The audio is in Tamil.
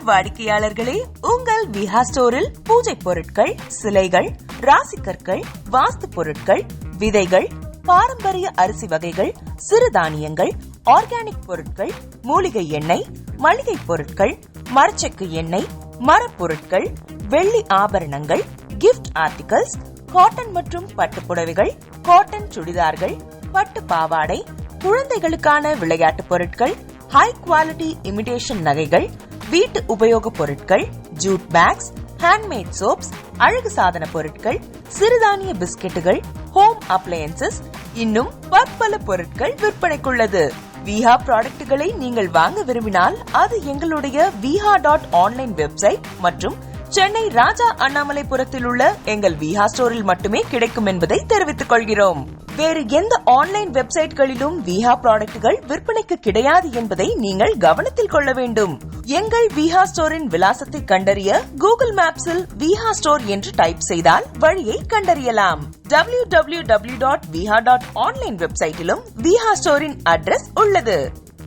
வாடிக்கையாளர்களே, உங்கள் விஹா ஸ்டோரில் பூஜை பொருட்கள், சிலைகள், ராசிக்கற்கள், வாஸ்து பொருட்கள், விதைகள், பாரம்பரிய அரிசி வகைகள், சிறுதானியங்கள், ஆர்கானிக் பொருட்கள், மூலிகை எண்ணெய், மளிகை பொருட்கள், மரச்செக்கு எண்ணெய், மரப்பொருட்கள், வெள்ளி ஆபரணங்கள், கிஃப்ட் ஆர்டிகல்ஸ், காட்டன் மற்றும் பட்டு புடவைகள், காட்டன் சுடிதார்கள், பட்டு பாவாடை, குழந்தைகளுக்கான விளையாட்டு பொருட்கள், ஹை குவாலிட்டி இமிடேஷன் நகைகள், வீட்டு உபயோக பொருட்கள், ஜூட் பேக்ஸ், ஹேண்ட்மேட் சோப்ஸ், அழகு சாதன பொருட்கள், சிறுதானிய பிஸ்கெட்டுகள், ஹோம் அப்ளையன்சஸ், இன்னும் பற்பல பொருட்கள் விற்பனைக்குள்ளது. விஹா ப்ராடக்ட்களை நீங்கள் வாங்க விரும்பினால் அது எங்களுடைய viha.online வெப்சைட் மற்றும் சென்னை ராஜா அண்ணாமலைபுரத்தில் உள்ள எங்கள் விஹா ஸ்டோரில் மட்டுமே கிடைக்கும் என்பதை தெரிவித்துக் கொள்கிறோம். வேறு எந்த ஆன்லைன் வெப்சைட்களிலும் விஹா ப்ராடக்ட்கள் விற்பனைக்கு கிடையாது என்பதை நீங்கள் கவனத்தில் கொள்ள வேண்டும். எங்கள் விஹா ஸ்டோரின் விலாசத்தை கண்டறிய கூகுள் மேப்ஸில் விஹா ஸ்டோர் என்று டைப் செய்தால் வழியை கண்டறியலாம். www.viha.online வெப்சைட்டிலும் விஹா ஸ்டோரின் அட்ரஸ் உள்ளது.